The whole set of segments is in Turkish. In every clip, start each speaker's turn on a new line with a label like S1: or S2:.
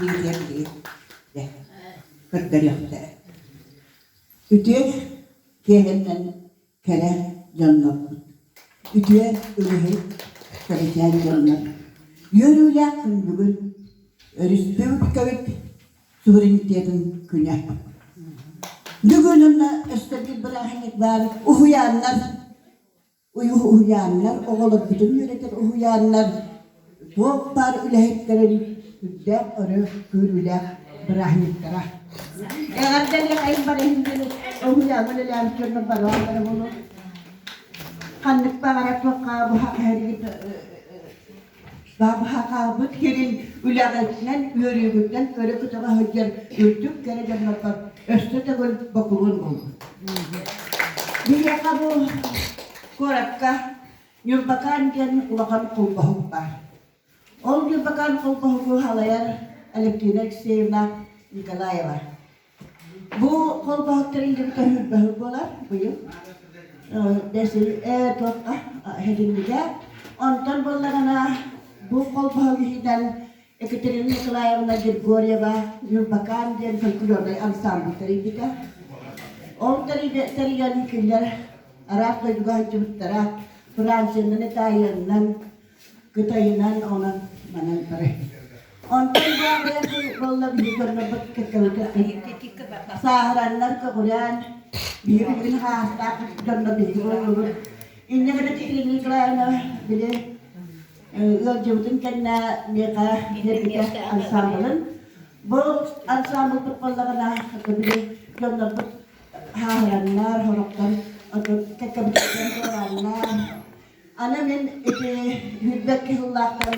S1: yürüyebilir. Kırklar yoktu. Ütü kehenden kere canlı. Ütü ürühü kaliten canlı. Yürüyle bugün Respublika'yı suverenitetin günü. Bugünümde östeki bırakık var. Uhuyanlar, oğulur bütün yönetir uhuyanlar. Bu par üleheklerin hüdde orı gürüle bırakıklara. Eğer de ne ayın barahindini uhuyanlar ilan körünü barahları bunu. Kanlık bağırak toka bu hak hergit Babha kabut kerin ülağıtından, yürüyünden, öyle kutama hüccer yürüdük, kere cennetler östü tegül bakılın oldu. Bir yaka bu korakka, yurbakan ken ulakan kulpahuk var. Ol yurbakan kulpahuk halayar, Alektinek Sevna Nikolayeva. Bu kulpahuk terince bir kahürbahuk olar, buyur. Desi, toka, hedinliğe, ondan bollarına bu kolpahidan Ekaterina Nikolayevna Gergorieva Yurbakan diye folklorda ensemble terindika. O teriyan killer Arap'ta juga hiciptara Fransa'nın İtalyan'dan Kıtay'ından ona manan pare. Ondan bu bolla bir görme bak kekalta. Saharanlar kakulan bir hasta kutanda bir görme. İnne kadar Ekaterina Nikolayevna bile Yolculuğun kendine mereka ensemble'ın bu ensemble terpollarına kemudian yollar haranlar horoktan atau kekebijakan haranlar ana men hübbek Allah'tan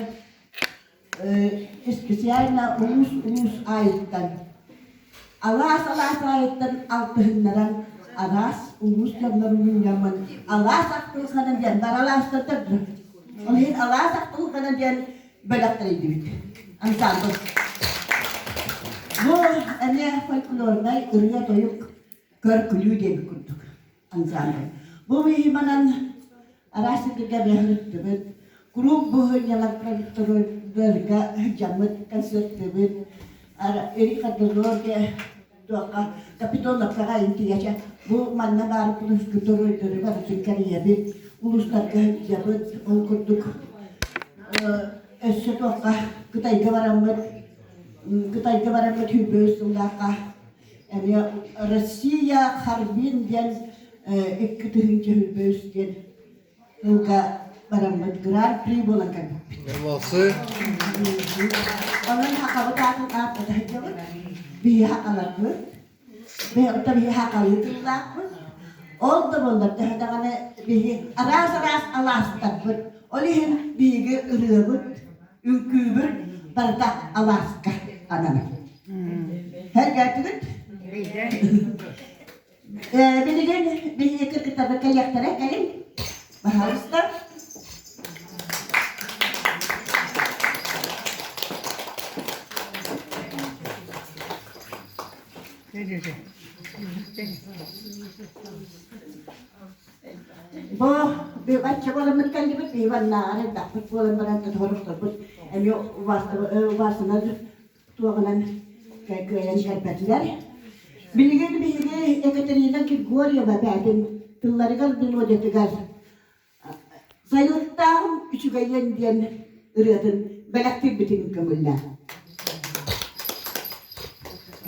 S1: spesialna ulus ayettan Allah ayettan altınların aras ulus jamlarun zaman Allah saktul kanan jan baralas tetap Oleh Allah saktul kanan jan belak terjemit ensemble bu ane folklorda ürüye toyuk kör kulü diye bir kurduk ensemble bu mihimanan arası tiga behret tebet grup bu nyalakran terga jamet kasut tebet ara eri kador ke doa kapitol nakara inti aja bu mana baru terus gedor baru singkari ya bit uluslar ke jabat kurduk setelah kita ibarat hübüs undaka yani Rusya harbin diyen iktidarın hübüs diyen undaka baramat Grand Prix bolakan.
S2: Nasıl?
S1: Onun hakabatın apa dah jawab biha alatmu biha tabiha kalitulakmu oldu bunlar tehadana bihi aras alas tabut olihin bihi ürübut ülkübür bardak alaska anana her gerçekten bilgin bihi kita kayak tere kain baharista bu bir baca bola mereka juga hewan ada tak bola mereka terhormat tersebut emyo vasana tuangan kayak kayak bilgin Ekaterina Gergorieva baden tillarigal dilo jetigar sayurtam üçügayen diyen ırıdın belaktir bitin kamulla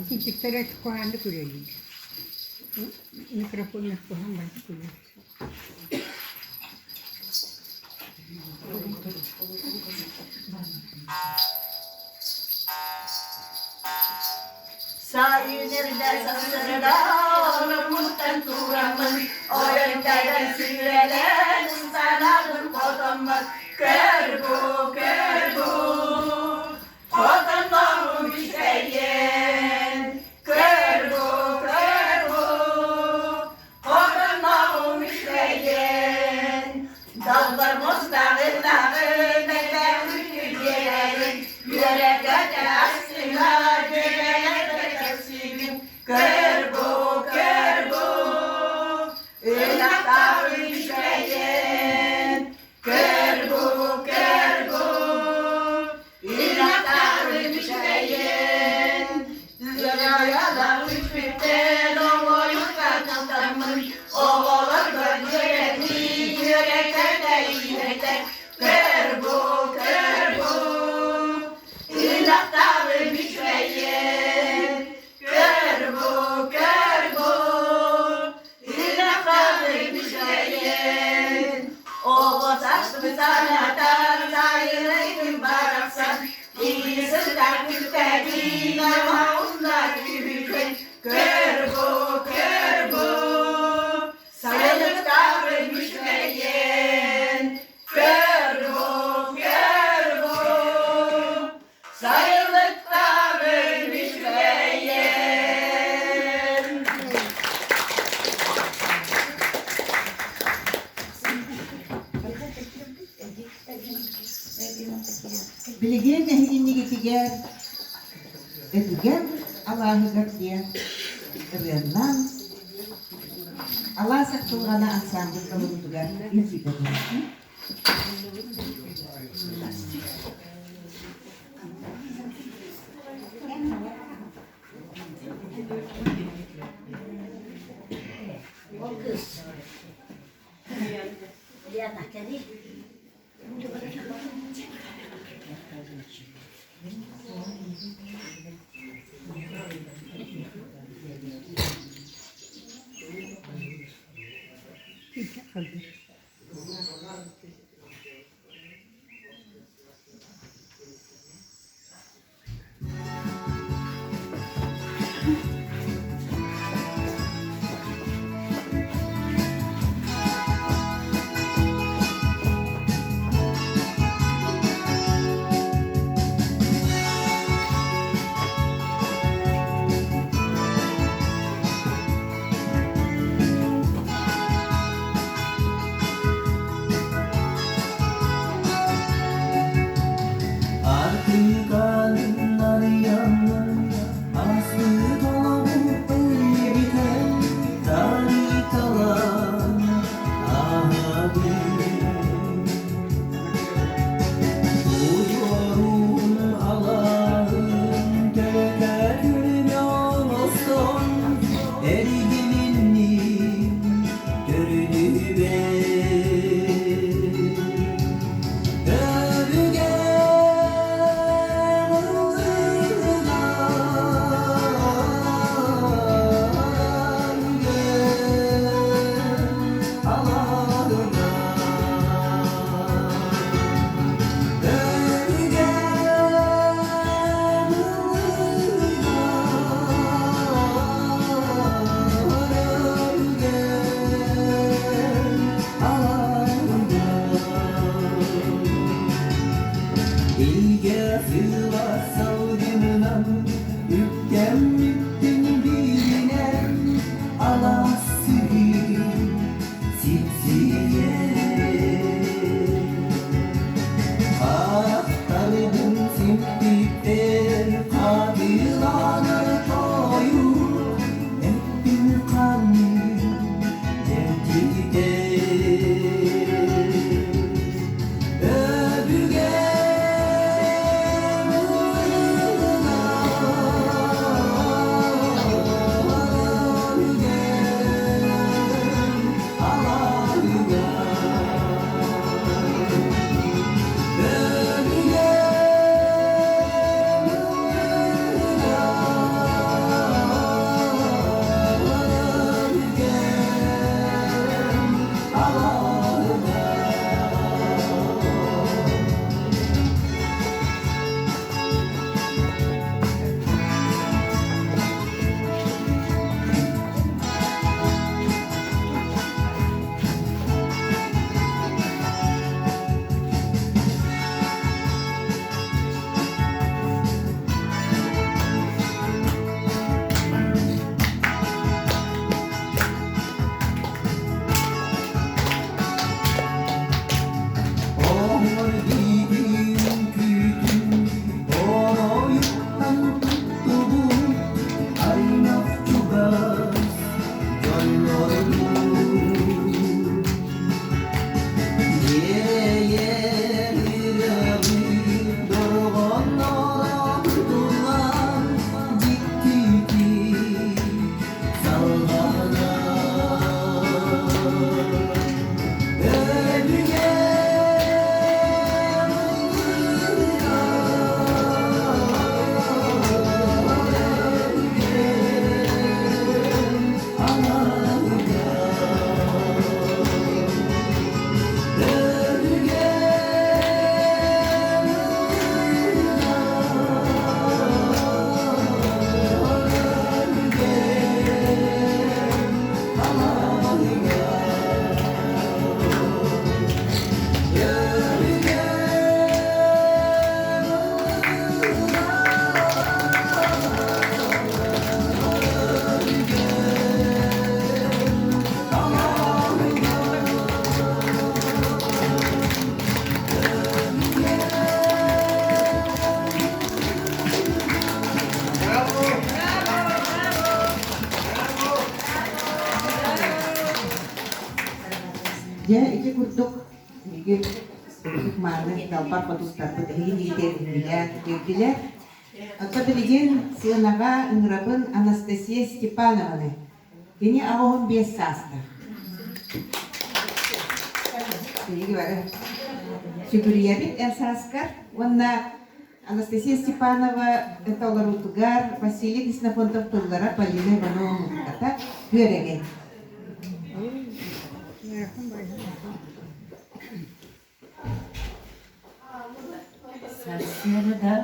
S3: Tiktere kuandı kuleli. Mikrofonla kuhan ben kuleli.
S4: Sayınırda sasırda olumluktan tuğramın Oyunlardan süreden sanalım kotamın Kör bu Kotamın işleyen Kör bu Kotamın işleyen Dağlar mostağınları Mele ülkülerin Yürek öte aslına Kerbo, ınak işleyen. Kerbo, ınak işleyen.
S1: Etigen Allah hagaknya kerenan Allah saktul kana ang sambut kalutugan isi ko.
S3: Tidak kaldı.
S1: Ya iki kurduk. İki kurduk mana dalpar patustar putih ini dia dia. Atau biligin siya naga ngrapun Anastasia Stepanova ne. Kini ako hon biasa sta. Jadi gimana? Syukuriya bit Elsa Askar. Wana Anastasia Stepanova это ларутугар Василий Диснапонтов туллара палине бано ката гөреген.
S2: Saçlarda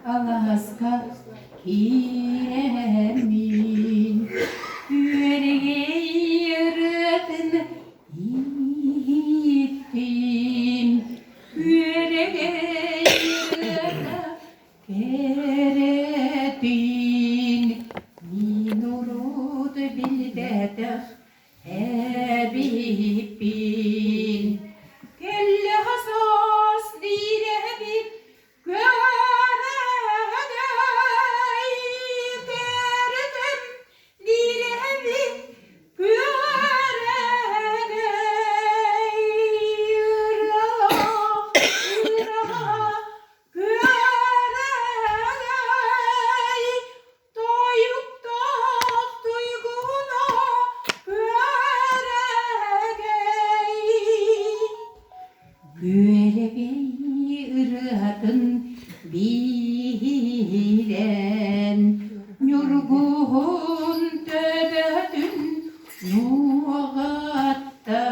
S2: Alaska kiremin Yüreğe yırtın gittin Yüreğe yırtın keretin Minurud bildede Habibin Kelle hasas direbit bilen Yorgun töbedün nuğattam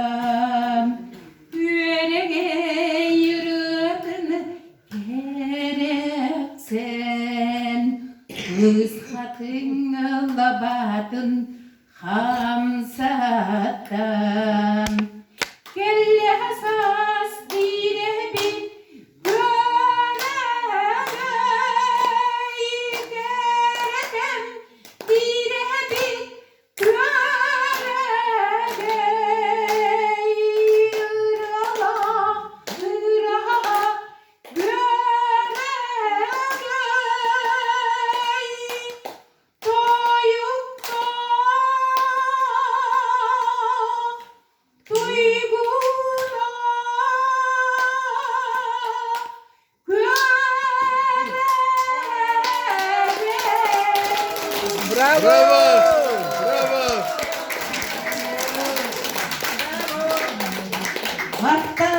S2: Yüreğe yırtın gereksen Kıshatın labatın hamsattam Kelle hasas direbin
S1: Hatta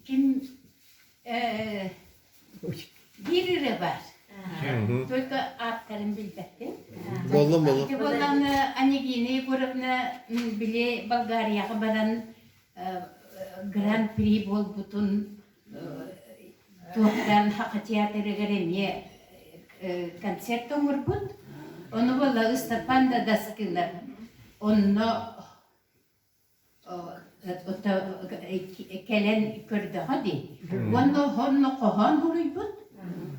S2: Kim biri var. Только авторым билбеттен.
S5: Болдым.
S2: Болан анегини көрөпне биле Болгарияга баран гран-при болбутун тоқтан хакы театры кереме концерт оңурбут. Onu bola ыстапанда да скилар. Онно kelen kördü hadi. Onno kohan huruybut.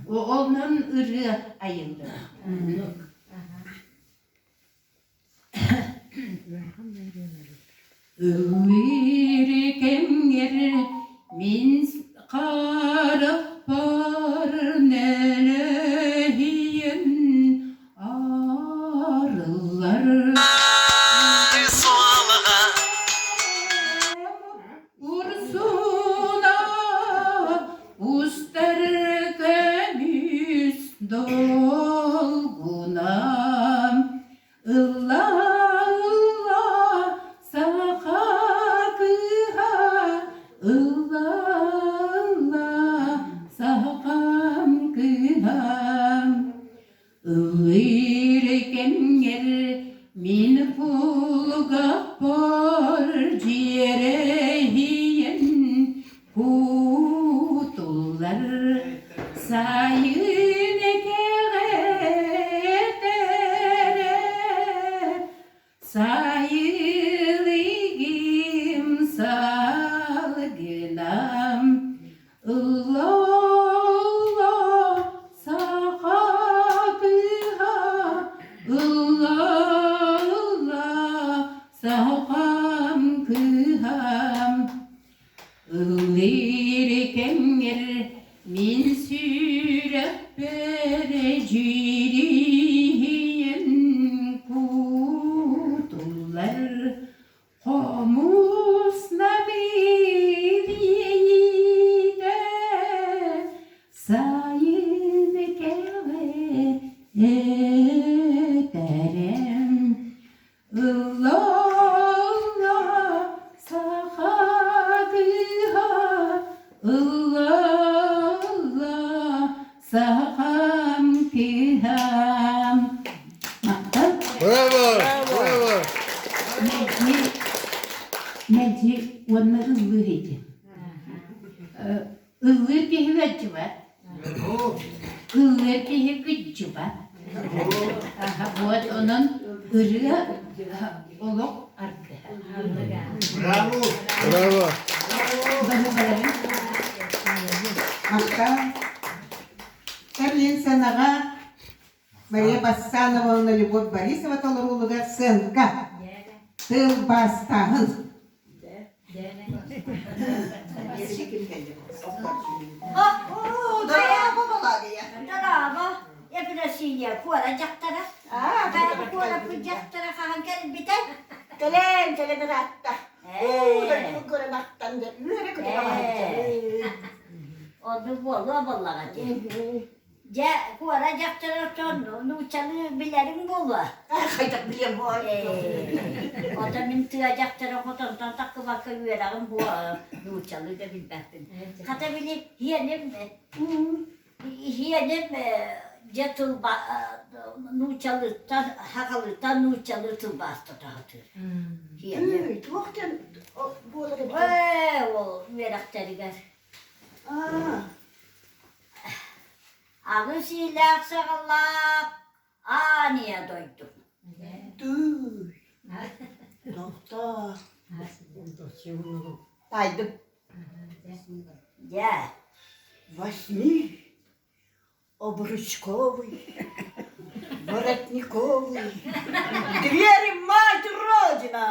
S2: Onun ırı ayıldı. Ürkem yer min karıp par nelehiyen arılar. Ursuna usterkemiz dolgunam ılla ılla sakakıha ılla ılla sakam kıham ıyrken yer min pulga por cirehiyen kutular sayın ekeretere sayıligim salgınam Allah sakakıha Allah sakam kıham Lirken yer min sürep bereciliyen kutular sayın keveterim Allah sakadıha Allah sakam kiham.
S5: Bravo. Bravo.
S2: Neci wanna ıllı hece. Illı ki hıvacı var. Illı ki hıvacı var. Bu onun ırığı oluk arkı.
S5: Bravo.
S6: Maka Kарлин Sanaga Maria Bassanova na Любовь Борисова Толорулуга сынка тыл бастahın
S1: Daya babalar ya.
S7: Bravo. Yapılasıya kuaracaktara. Ben kuaracaktara kankan biter.
S1: Kelen ratta. Da kore naktan da. Yürü kore
S7: Onu bolu vallahi. Ya kuaracaktara son nuçalı bilerim bolu.
S1: Kaytak bilem bu.
S7: O da min tıyacaktara fotoğraftan takı bakı verelim bu nuçalı da bilmem. Hatta bile hiyenim Cetul nuçalıktan hakalıktan nuçalıktan bastı tahtı. Hiyenim.
S1: Tuhten bu olacak.
S7: O merakteri gel. Ağız ile aksakalak aniye doydum.
S1: Dur. Nokta. Taydım.
S7: Ya.
S1: Восьми. Обручковый. Воротниковый. Двери мать Родина.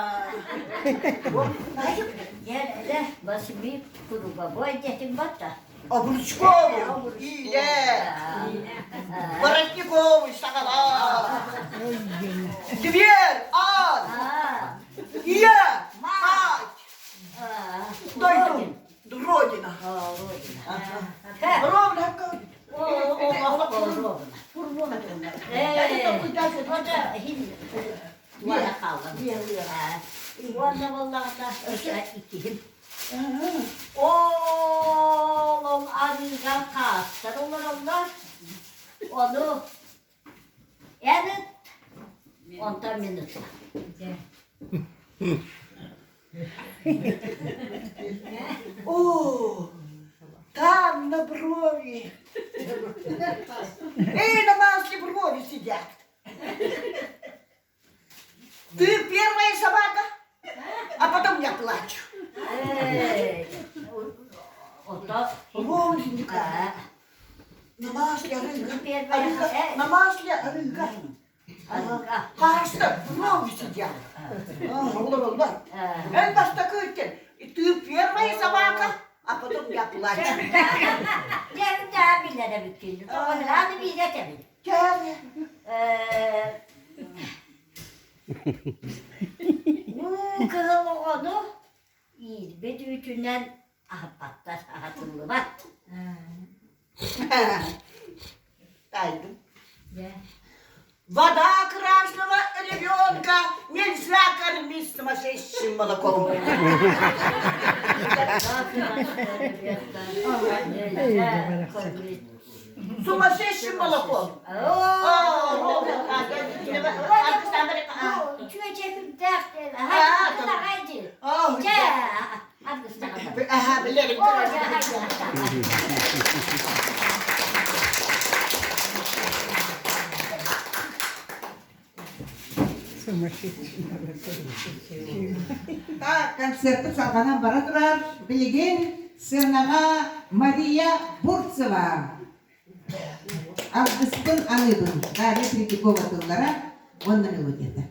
S7: Gel hele basımı kuru baba dedim batta.
S1: Обручковый. Ile. Воротниковый сакала. Дверь ад. Я мать. Дойдем. Родина. Ровно как.
S7: Valla kaldım. Valla vallahi da öyle ikiyim. Oğlum arıza kastır olur onlar. Onu evet 10 minut.
S1: О, там на брови. На масле брови сидят. Ты первая собака, а потом я плачу.
S7: O da
S1: Ровненько. На масле рыга.
S7: первая.
S1: На масле рыга. Karşıda brovi сидят. Olur. En başta kıyırken. Ты первая собака, а потом я плачу.
S7: Yarın daha bilene büküldü. Tamam, hadi bir de tabii.
S1: Gel.
S7: Kızım onu iyi. Bedüğütünden patlar hatırlı bak.
S1: Тайду. Вода красного ребенка нельзя кормить сумасшедшим молоком. Сумасшедшим молоком.
S7: Çöçekim dertleri. Hadi hadi. Hadi.
S1: Aha, bilirim.
S6: Та концертті салғанан бара тұрар білеген сынаға Мария Бурцева. Августын аныбын. Әрі Третьякова тыллара онны мелодияда.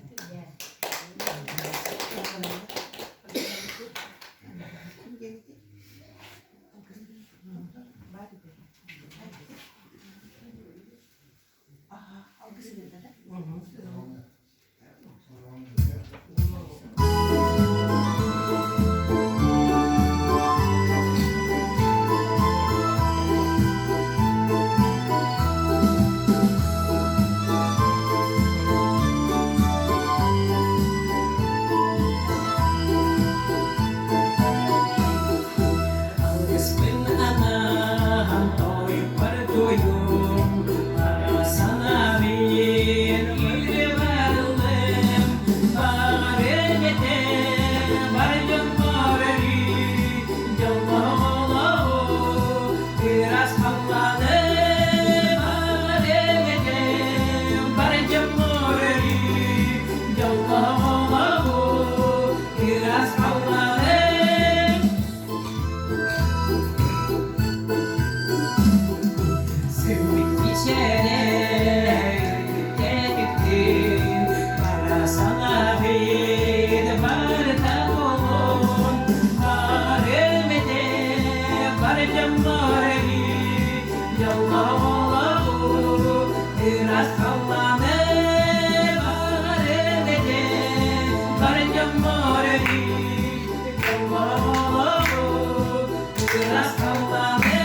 S4: sene yükledik para sana bir bardak olun haremede barcam var yallahu biraz kallanı haremede barcam var yallahu biraz kallanı.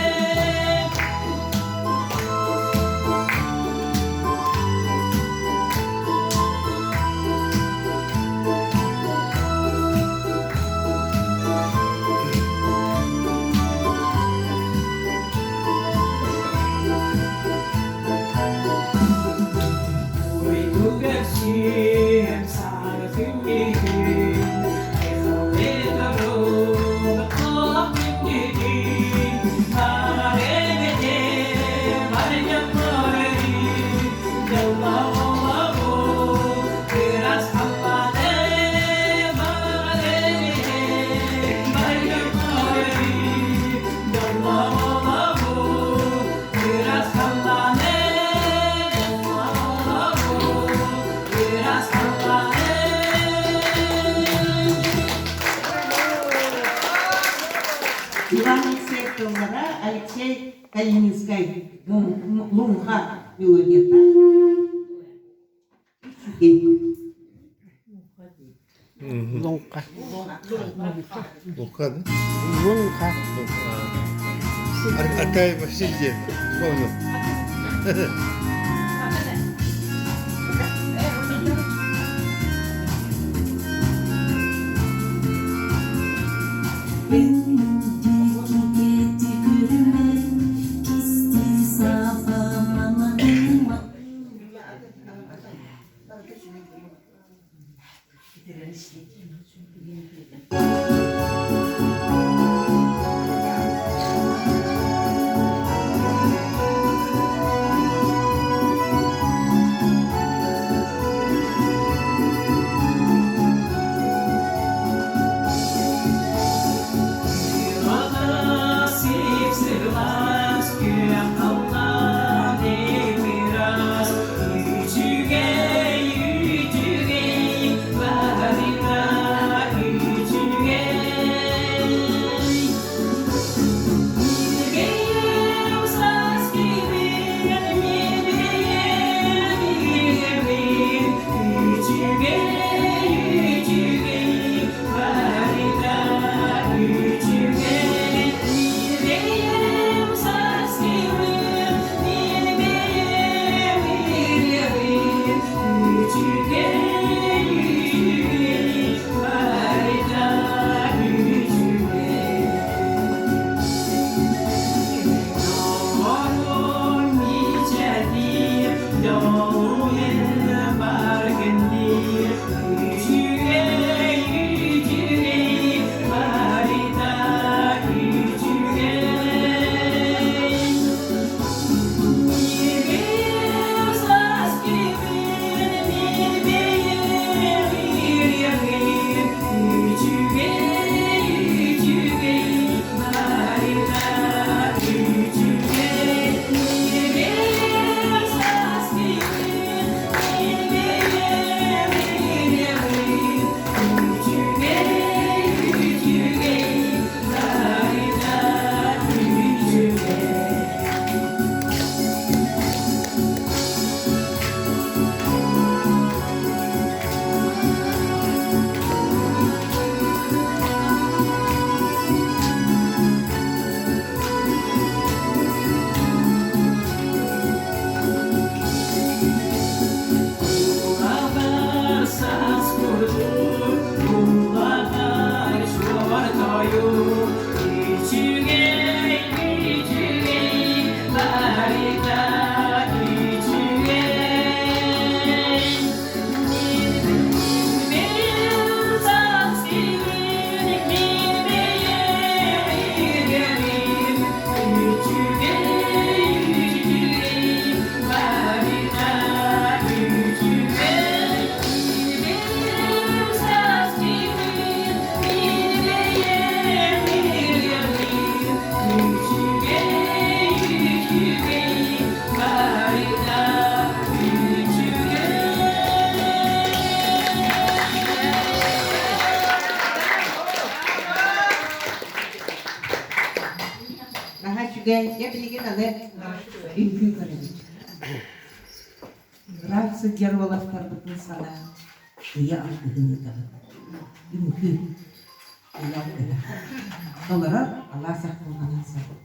S6: Иван Алексеевна, Алексей Калининский, Лунха, мелодия.
S3: Лунка.
S5: Лука, да?
S3: Лунка.
S5: Аркай Васильев, вспомнил.
S6: ve imkün görelim. Bırak sıdyan olastardıkın sana. İyi aldığını da. İmkün. İyi aldığını. Olarak Allah saklımanın sana.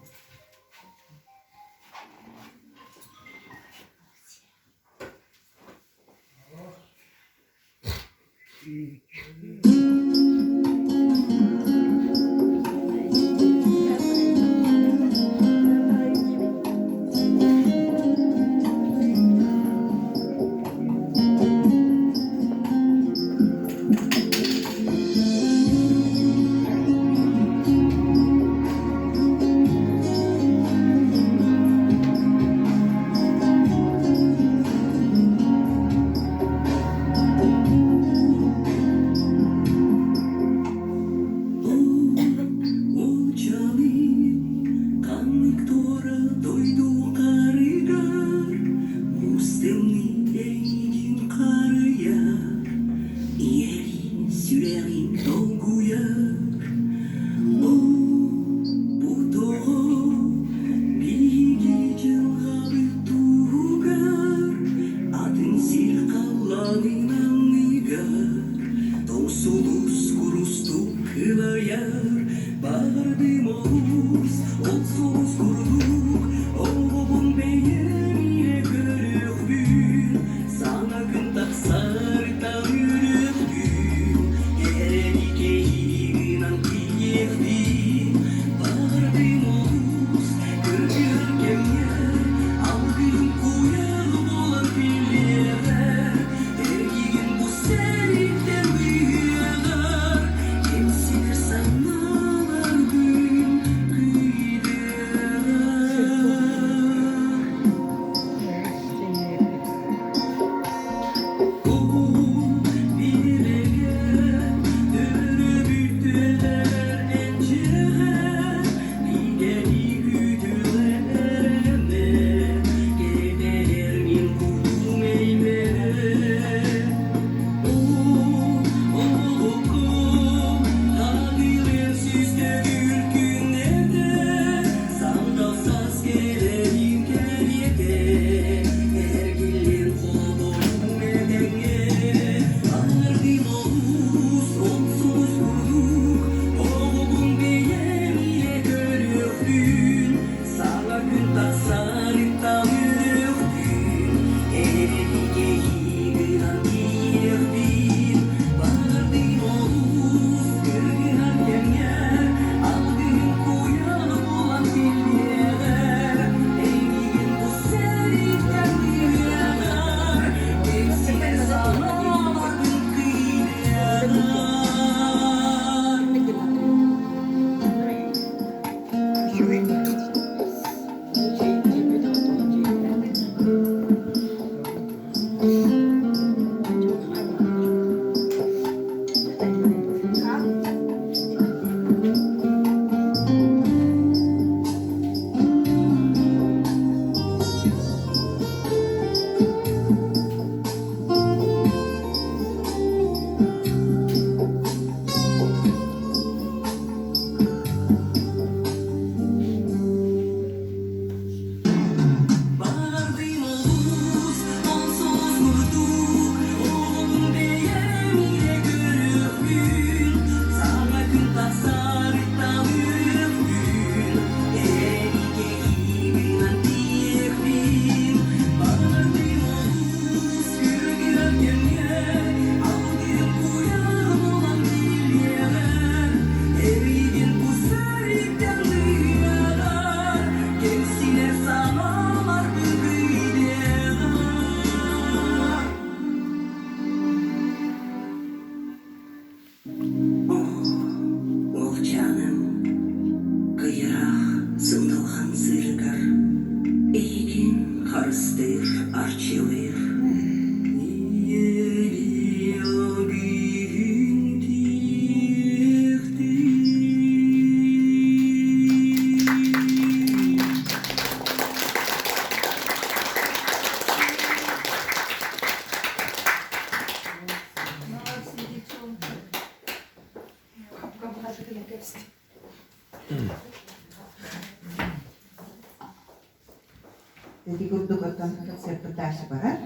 S6: Dedi kurduk otan konserti taşı barar.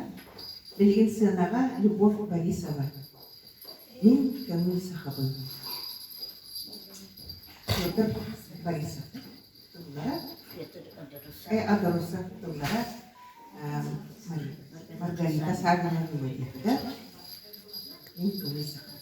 S6: Bilgin sığınağa Любовь Борисова. Min kömür sahabın. Петр Борисов. Тулlara. Adorusa Тулlara. Margarita Sargı'nın gibi de. Min kömür sahabın.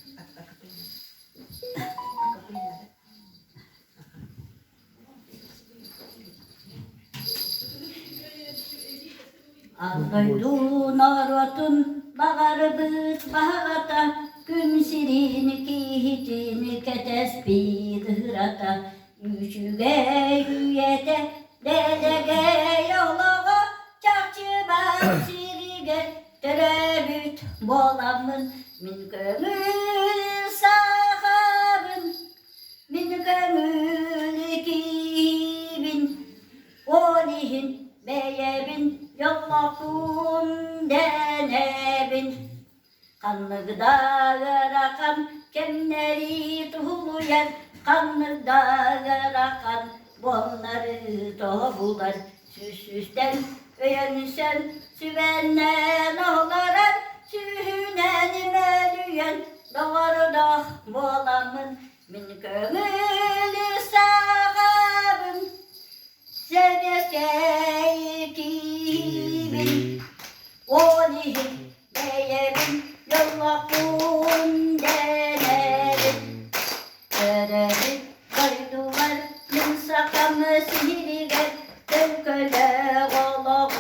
S7: Ağlaydu narotun bağırıbız bağata Gümsirini kihitini ketespid hırata Üçüge yüyete delege yolağa Çakçı basirige terebüt bolamın Min kömür sahabın Min kömür kibin Olihin beyebin yollakun denebin Kanlı dağırakan kemleri tuhuluyan Kanlı dağırakan bonları tohular Süsüsten öyensen süvenen olarak Sühünen melüyen doğruda bolamın Min kömülü sahabın Seveskey kibin Olihin beyebin yollakun denebin Terebit koydular Mınsakamı sihiriger Tevköle olavu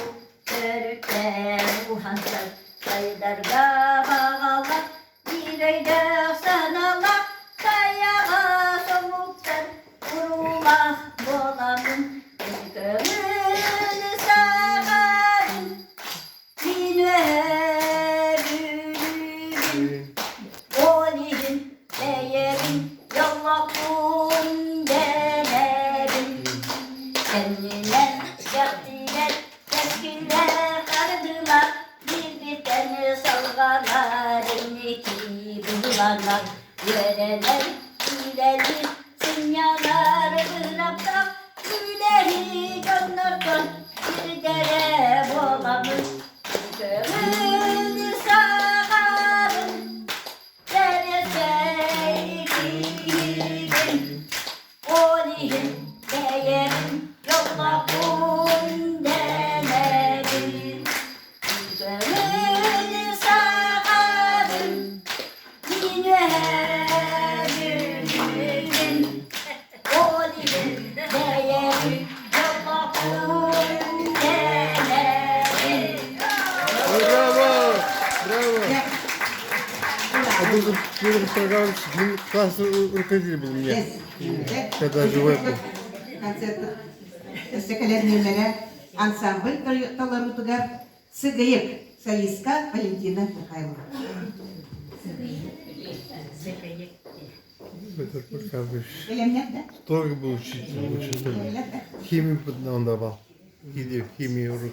S7: Törükler uhansar Saydarga bağalar Bir öyde sanalar Kayağa somuklar Vurullah bolamın Kömür sahabın Minübülün Olihin beyebin yollakun denebin Kendine yaktiler tepkiler kardılar Bir biten salgalar ki bulanlar Yöreler ileri sinyalar bırakta Güleri gönderken bir dere bolamız Kömür sahabın Deresey kibin Olihin beyerin yollakun denebin Kömür sahabın Minübülün Olihin beyerin yollakun denebin
S5: Bravo! Bravo! Это первый программ класса руководитель был у меня, когда живой был.
S6: Концерт стеколярнелері ансамбль таларутугар Сыгайык солистка Валентина Михайловна.
S5: Это пока бы
S6: Белемнет, да?
S5: строго был учитель, очень строго.
S6: Белемнет, да?
S5: Химию он давал. Химию урок.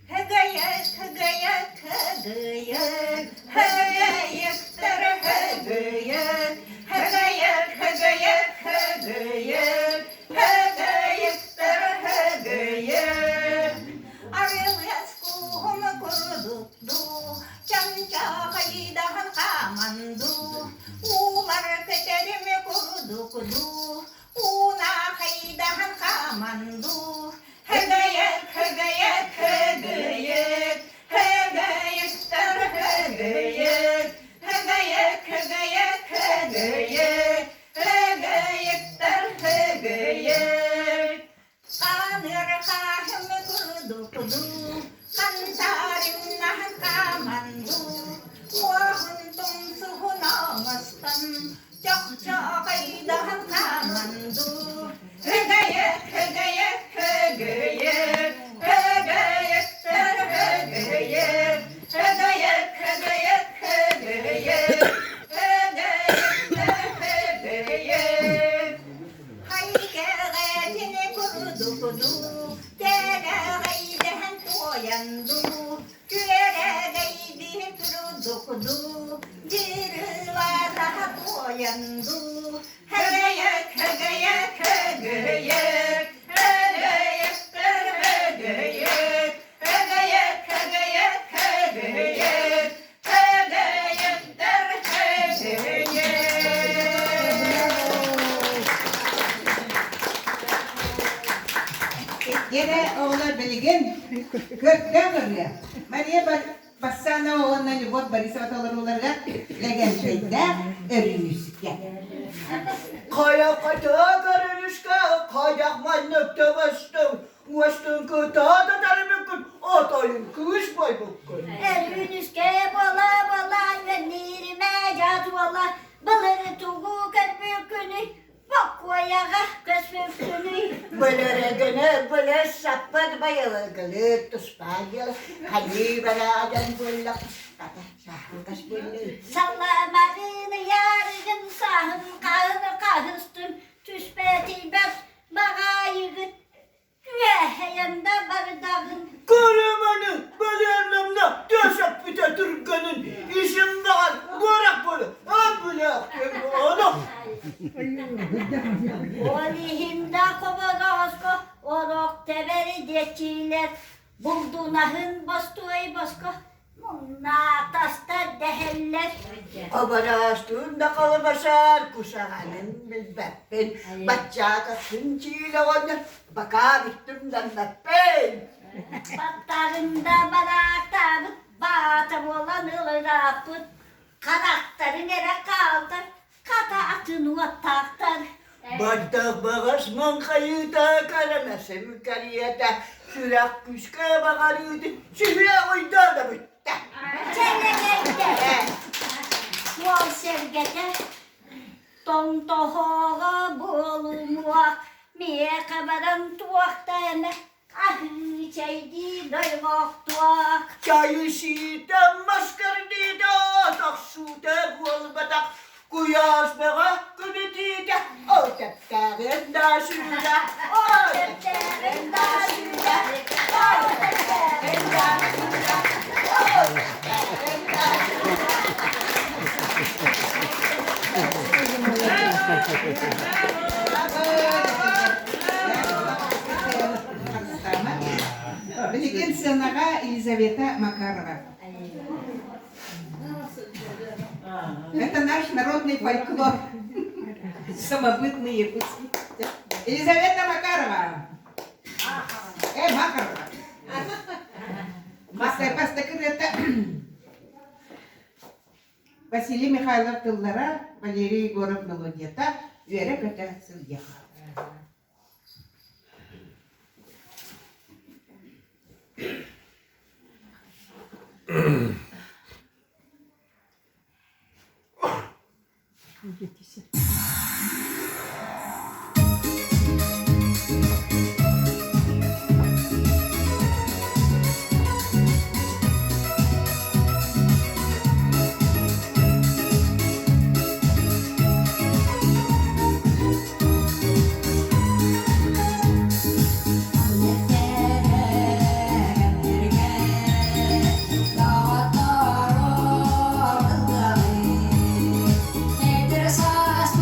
S8: Hagayık, hagayık, hagayık, hagayıktır hagayık. Hagayık, hagayık, hagayık, hagayıktır hagayık. Arılas kuhum kurdukdu, çamça kaydahan kamandu. Ular keterimi kurdukdu, una kaydahan kamandu. Hagayık, hagayık, hagayık, hagayıktır hagayık. Hagayık, hagayık, hagayık, hagayıktır hagayık. Kanır kahım kurdukdu, kantarim nahan kamandu. Wahun tumsuhun ağastan, çok çok aydahan kamandu. Hagayık, hagayık, hagayık, hagayıktır hagayık. Hagayık, hagayık, okudu, biri var rahat uyandı. Hagayık, hagayık, hagayık, hagayıktır hagayık. Hagayık, hagayık, hagayık, hagayıktır hagayık.
S6: Yine oğlan bilgin, kırktan oraya. Maniye bassana oğlanla lübot bari savatalar olarga legendeyde örünüsken.
S1: Kaya kata karınışka, kayak manlıkta bastım. Bastım kıta da darımıkın, atayım kış bay bakın.
S7: Elünüzke bala bala gönderime cadı valla. Baları tuğu köpükünü, bakvayağa köspükünü.
S1: Böyle gene böyle sapad bayalı gılı tuspaylı. Hadi beraber böyle kata şahın kaç böyle.
S7: Sallamadığını yargın sahın kahını kahıstın. Tüspeti bes bağa yıgıt. Güveheyemde bardağın.
S1: Karamanı böyle anlamda döşek bite Türkan'ın işim var. Bırak böyle. Ha böyle oğlum.
S7: Olihimde kovaga osko. Orok teberi deçiler. Buldunahın bastuay basko. Munna tasta deheller.
S1: Abarastığında kalıbaşar kuşağının bilbeppen. Bacca kasın çiğle onu. Baka bittim denbeppen.
S7: Batlarında baraktarıp batım olan ılırapıt. Karakterin ere kaldır. Kata atın vataktar.
S1: Batak bağışman kayıta karamesem kariyete. Sürak küşke bakarıydı. Şifre uyda da bitti.
S7: Çelekekte. Yol sevgete. Ton tohoğa bulmuak. Miye kabaran tuakta eme. Ahı çeydi doymok tuak.
S1: Çayı şiitem maskarını da taksuda bulmadak. Kuyas bağa kudetide. O tepterin da şurada.
S7: O defterin daşında. O defterin daşında.
S6: Bilgin сынаға Елизавета Макарова. Это наш народный фольклор. Самобытный якутский. Елизавета Макарова. Макарова. Бастакыр это Василий Михайлов тыллара, Валерий Егоров мелодията, Вера это сыльяха.
S9: Sas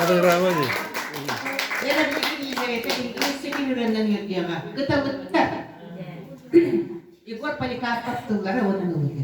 S5: Hadi rahmani.
S6: Yana bir iki sekin ürenden yürüyeme. Gıta gıta. Igor panika kaptırlara onun oluyor.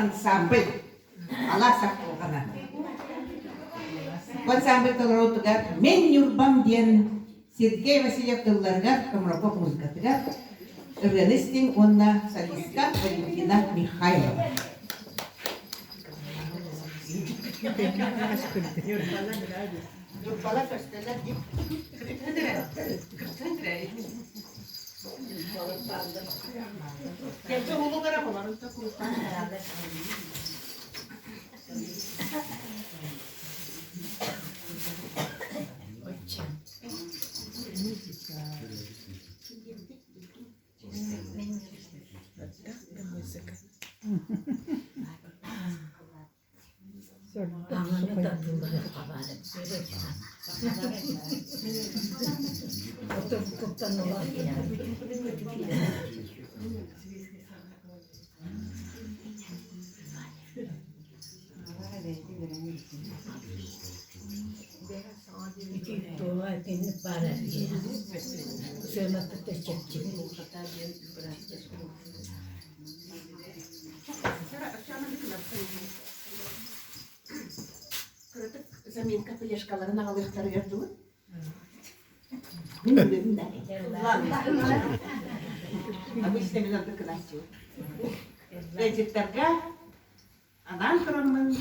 S6: Ensemble. Alasak ko ka na. Ensemble tolero tugar men yurbam diyen Sergey Vasilyev tıllarga kamrapa muzgatiga Ernestin Onna Saliska Valentina Mikhailova.
S7: Itu
S1: Zamin kapılaşkalarına alıkları yaptılar. Benim de. Ama istemeden de kılaşıyor. Recetlerge anan kıramın.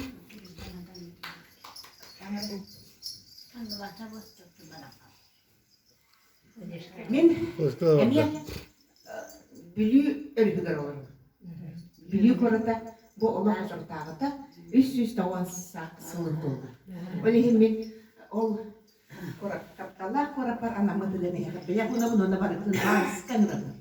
S1: Men
S5: Başka da var.
S1: yani bilü ölüdür olur. Bilü korata bu olan sortağıda üst tavan sığır doldu. Öyle men ol korak kaptalar korapar anamı dilene yaptı. Ya buna balıkın az kanıradı.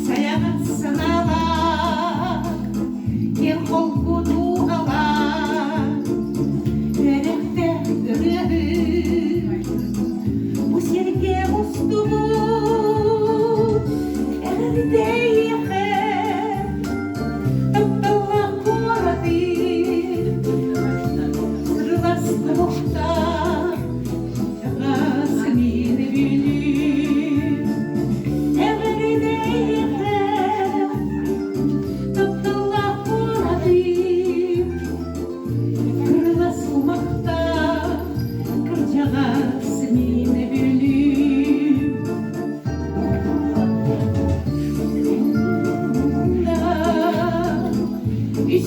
S8: Sayanat sanala, yer kol kudu ala, erekte ırığı, bu serge mustumu, erdeyhe, tabdallah koradir, sırlas muhtar, yagasını bilir.
S7: Bir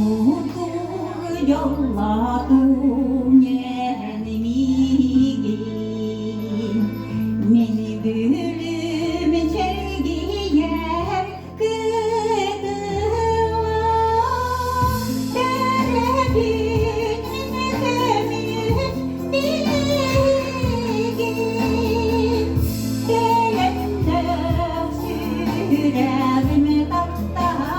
S8: Bulgur yolladım yeğenimigin Meni bülüm çelgiyer kıdılar Derebin nedemin digin Deyenler sürerim tattağa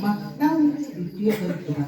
S6: Maktan bitiyor döndüler.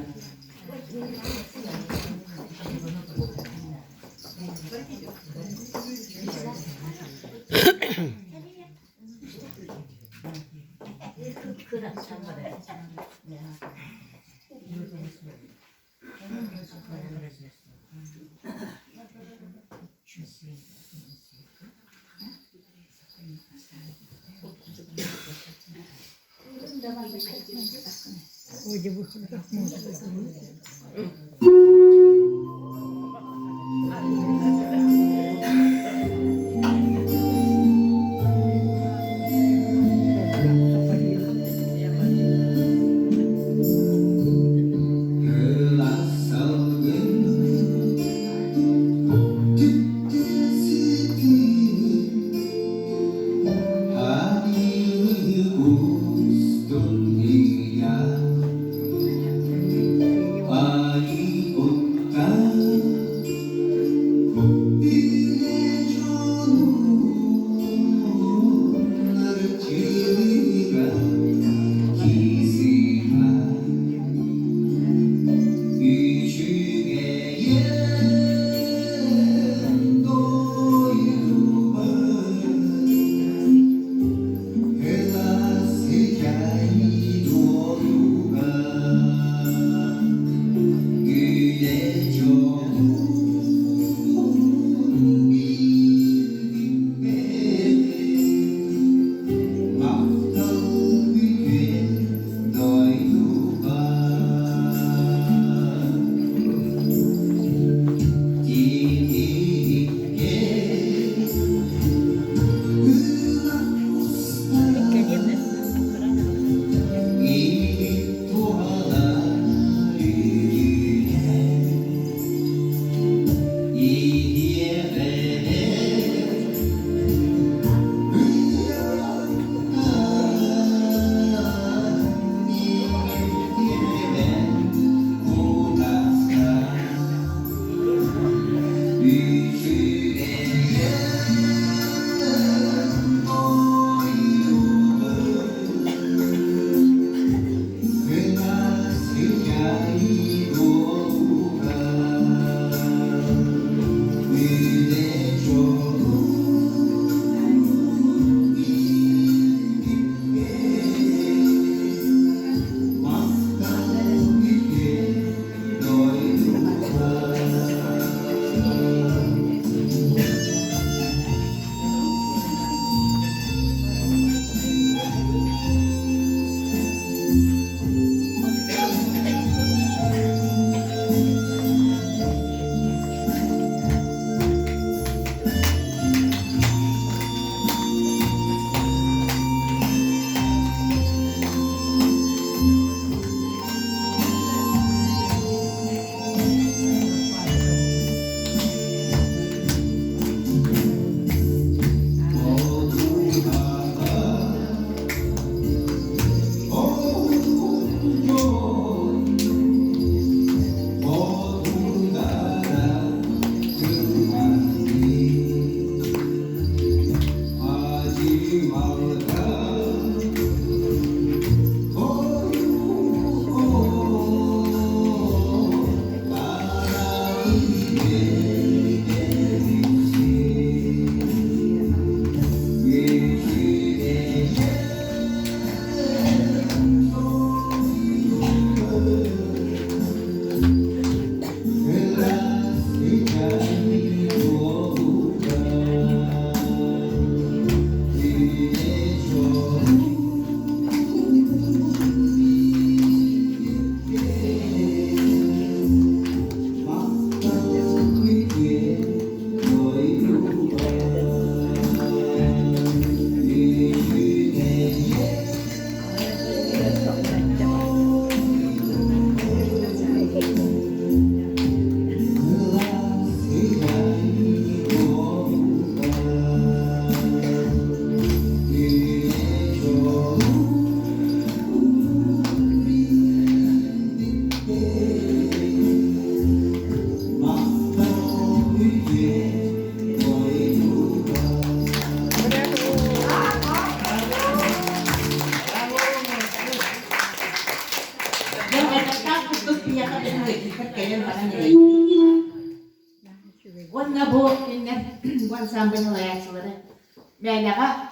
S6: Kekkeyen bana ne? Onna bu inne wan sambın olayatçıları. Beylaga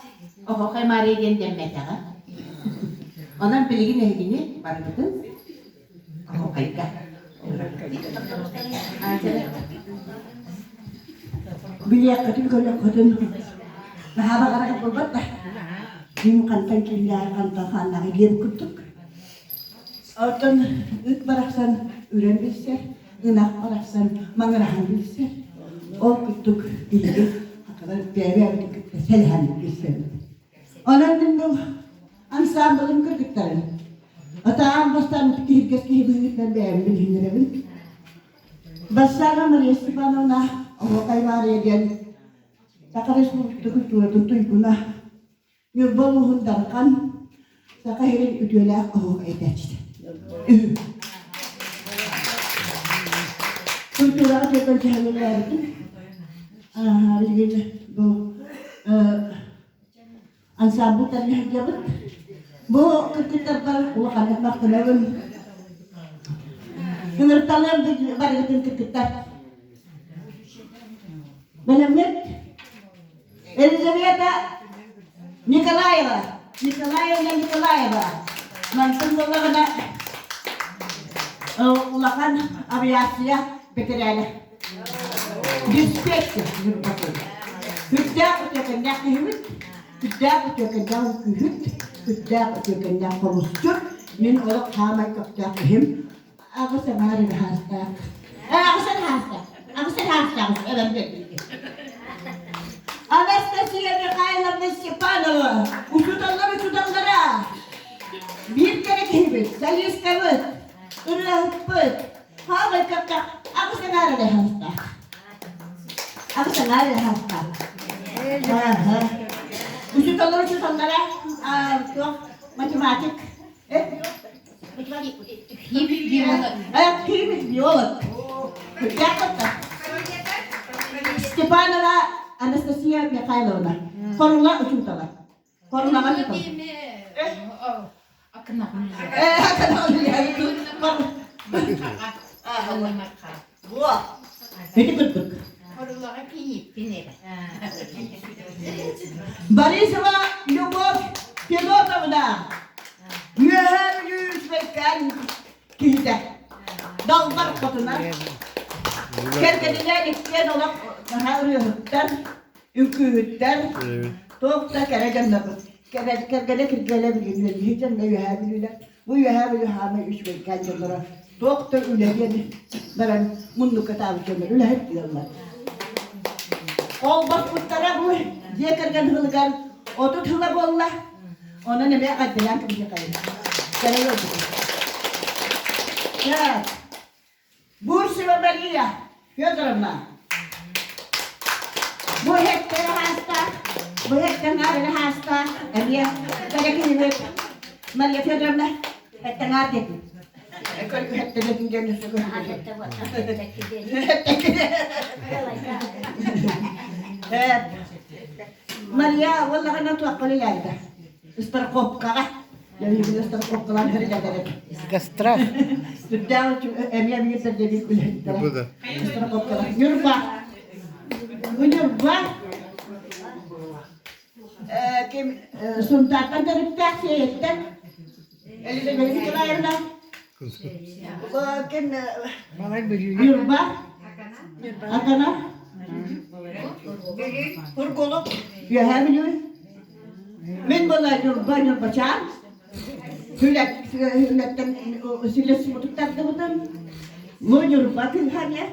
S6: oho kaymari gen demmetaga. Ondan bilgi nehini barıdın. Oho kayka.
S1: Biliyak kadın kolyak kadın. Nahaba karak bulbat da. Dim kantan kilyar kantan kanlaki gir kutuk. Oton üt baraksan üren bilse, ınak baraksan mangarahan bilse. O kutuk bilgi. Hakikaten bebe kutuk selhan bilse. Onun dindim ansambılın kırgıtların. Atağım bastan kirkes kihibirlikten beğendim hindiremin. Basana Maria Stepanovna, o kaymari diyen. Sakaris kutuk tuyguna. Yurboluhun darkan. Sakahirin üdüyle o edeçti. Kultura tekrar cehennelerdin. Bilgili bu ansambul terlihat jabut. Bu ketika berkuakan etmak kenalun. Ngertalan baritin ketika. Benar-benar. Elizaveta Nikolaeva. Mantan kena ulakan aviasi pekerjaan. Dispatch berbakul. Tidak kekenyak hibit, tidak kekenyak hibit, tidak kekenyak korusur. Min orang hamai kekenyak him. Aku sehari hashtag. Aku hashtag. Anastasia Mikhailovna Stepanova. Uçudanlara. Bir kere hibit, sayıs kavut. Urahput. Hamai kekenyak. Aku sehari hashtag. Aku sengaja hafal. Ucutanlara, matematik. Biolog. Jakarta. Stepanova Anastasia Mikhailovna. Korula ucutala. Korula mana tu?
S2: Akın akın.
S1: Buah. Ini betul.
S2: Oralara pinip.
S1: Борисова Любовь Федотовна. Yüzbekten kilde. Dallar katına. Kerkediler ikiye dolap. Hürüyütten. Üküyütten. Tokta keregen napı. Kerkede kirkele bilgiler. Hiçen de yühabilirler. Bu yühabilir hame yüzbekten canlara. Tokta üleyeni. Beren mundu katabı canlar. Üle hep diyorlar. O bakutlara bu jekergen hılgan otu hıla bolla ona ne meğer kadıyan kıbıca kayın kere yok ya Bursima Maria Fyodorovna bu hektere hasta Maria kere kini Maria Fyodorovna hektere hasta Ekol hektere kini Maria والله أنا أتوقع لي هذا استرقوب كره يعني من استرقوب كلام هرجع ذلك
S3: Gastra.
S1: تداول أمير يسجل كل هذا
S5: Bu da.
S1: استرقوب كره يربع كم سنتاتن ترتاح سيتن اللي بيجي كلا يرنا كم يربع أكنا Urgulup yahamilu min bala yurban bacan hületten silas mutuktar tebutan mu yurbatin hanya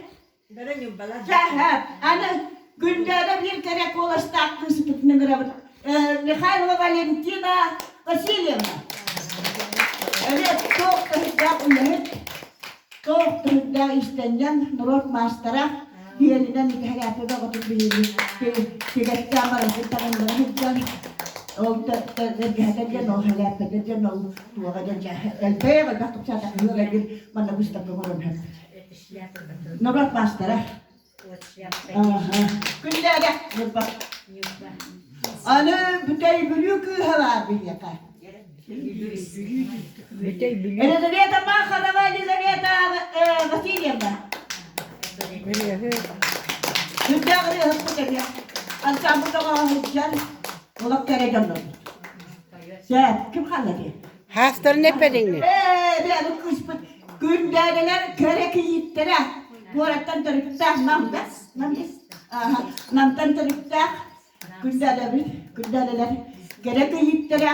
S1: sahab ana gündara bir kere kolastak kısıtıp negara Mikhailova Valentina Vasilyevna evet çok da istenyen Murat Mastara Hiyalidan nikahiyatı da oturup bilgi. Tiga kamar tangan berhijab. Oh terjadi no halat terjadi no tua kerja. LP berdatuk saya tak lagi mana bisa pengurusan hati. Nobrat master. Kunda ada berapa? Ana budaya beliau ke hava bir yakar. Елизавета Маханова, Елизавета Васильевна. Gündağını hıpkı ya. Ansamında hıpkıcan. Olak kere canlı. Sen kim kaldı?
S3: Hastır ne pedin?
S1: Ben kısmı. Gündağlar kere kiyittere. Bu arattan tarifte namdas. Namdan tarifte. Gündağlar kere kiyittere.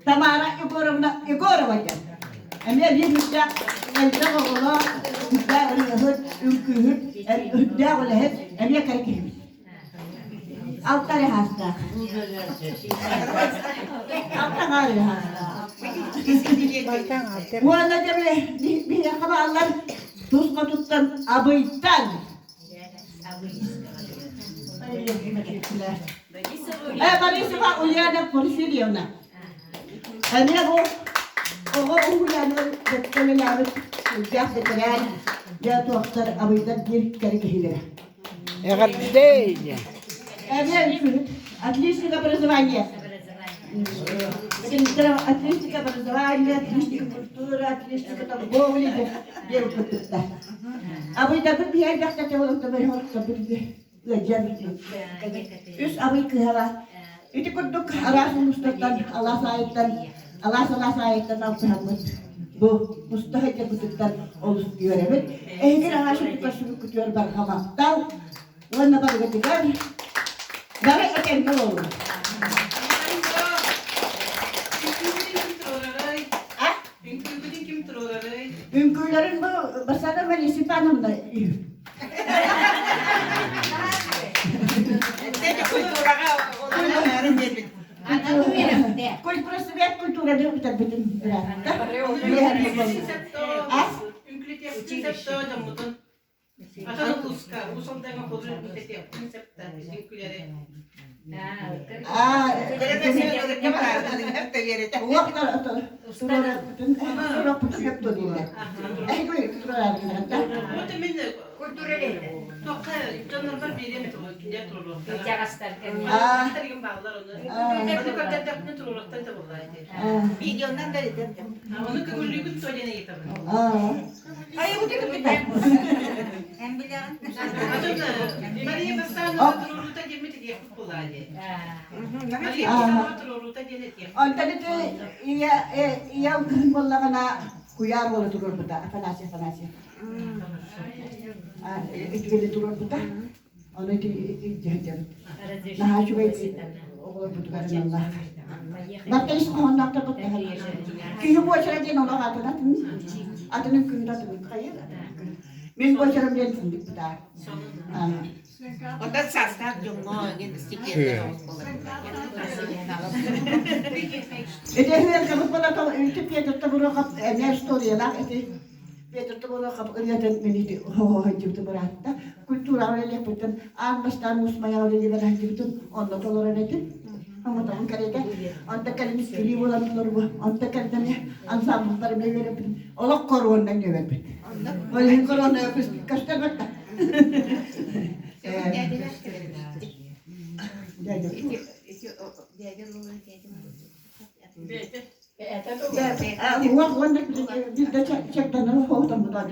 S1: Tamara Yegorova ya. Emre bir müddet elde oğlu müddet hıt ülkühüt müddet oğlu hep emre karikimiz. Altları hasta. Altları hasta. Bu anda cemle bir yakama Allah tuzma tuttan abıytan. Bana ismi uyana polisi diyor ona. Emre bu o uyana doktorlar yaptı kral. Ya doktor abıytan bir kere geliyor.
S3: Evet değil.
S1: Отличник образования. Отличник образования, отличник культуры, отличник торговли. Абый да bir yer bakta tevlukta bir horkta bir üst abay kıhara. İti kurduk arasın Mustafa'dan, Allah sayetten altıhamız. Bu Mustafa'ya kutuktan oluştu görevi. Ehdir ağaçı tutasını kutuyor barkamaktan. Ona bargatigar. Bana etemde olur. Ünkülerin bu basada ben isipanımda. Kultura Sovyet kultura diyor kita bütün.
S2: Videondan da dedim.
S4: Onu kıvırlığı söyleyene getirdim.
S2: Ay bu da bir hem bile
S4: Maria Bassano turuluta gemiti diye futbol hali. Maria Bassano turuluta gemiti.
S1: Ondan itu iya bolla kana kuyar bola turun buta fanasi. Itu beli turun buta. Onu itu jajan. Nah coba itu. Oh butuh kan Allah. Nanti sekolah nak dapat kiyo buat cara dia nolak atau nih kira tuh kaya. Min buat cara dia fundik buta.
S2: O da sastar jungo gitu sikit.
S1: Itu yang kamu pernah tahu itu Peter Tabura kap ini story lah itu Peter Tabura kap kelihatan ini oh hajib tu berata kultura orang yang betul anmastan musmaya orang yang berhajib tu onda toleran itu kamu tahu kerja onda kali ini kiri bulan telur onda kali ini ansam berbeda olak korona ni berbeda oleh korona kasta betul Wah, wanda kita cek tanah foto muda.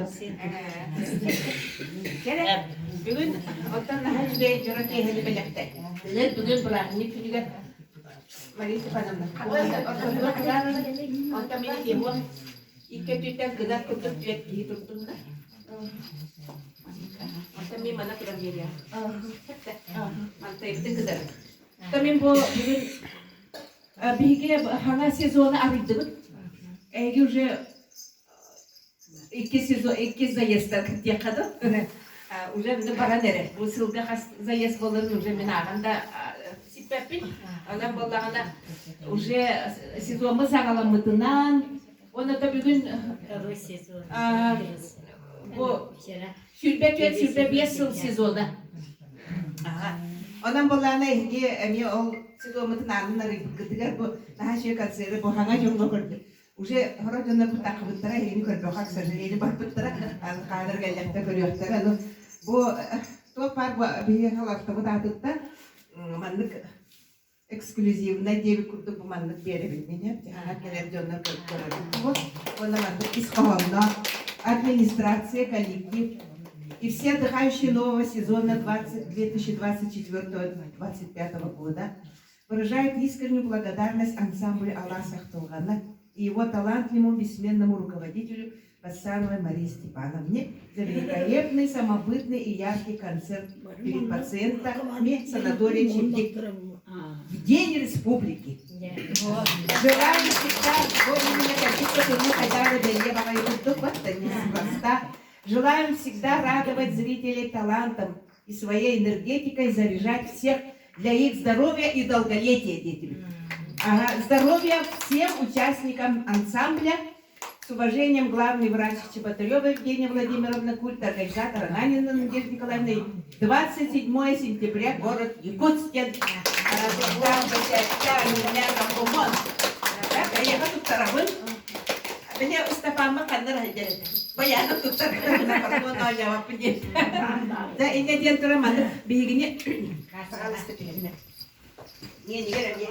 S6: Bugün otan hal de jorok ehli belakta. Bilir bugün berani juga mari sepanjang. Otan ini dia ikat kita gedak kutub jet gitu tuh. Otan ini mana kurang dia. Mantap itu gedak. Tapi bugün Bilge hava sezonu arıydı. Уже iki zayiazlar diye kadar. Уже bize para nere? Bu sılga zayıaz bolların уже men ağanda sipepin. Ona bollarına уже sezonumuz ağalamıdından. Ona da bugün bu sülbe sıl sezonu. Ondan bollarına ilgi emiyor ol sezonumuzun ağında gıdıgar bu daha şey katsaydı bu hanga jomla kurdu. Уже хорожонда кутакыбыттара эми көрбөк сожаление барбыттара ал кадыр галлакта көрүөттөр аны бу топ бар бие халакта бу датытта мандык
S4: эксклюзивно девять куртук буманных берег меня. Вот, из команда, администрация, коллектив и все отдыхающие нового сезона 2024-2025 года выражают искреннюю благодарность ансамблю Алла Сахтулгана и его талантливому бессменному руководителю Бассановой Марии Степановне за великолепный, самобытный и яркий концерт перед пациентами санатория Чебдик в День Республики. Желаем всегда желаем всегда радовать зрителей талантом и своей энергетикой заряжать всех для их здоровья и долголетия, дети. Здоровья всем участникам ансамбля. С уважением, главный врач Чеботарева Евгения Владимировна, культ организатора Ананина Надежда Николаевна. 27 сентября, город Якутске. Меня Степан Маканер говорит, баяна тут на паркону я вапни. Да, и не день трамана, бегни. Не говори.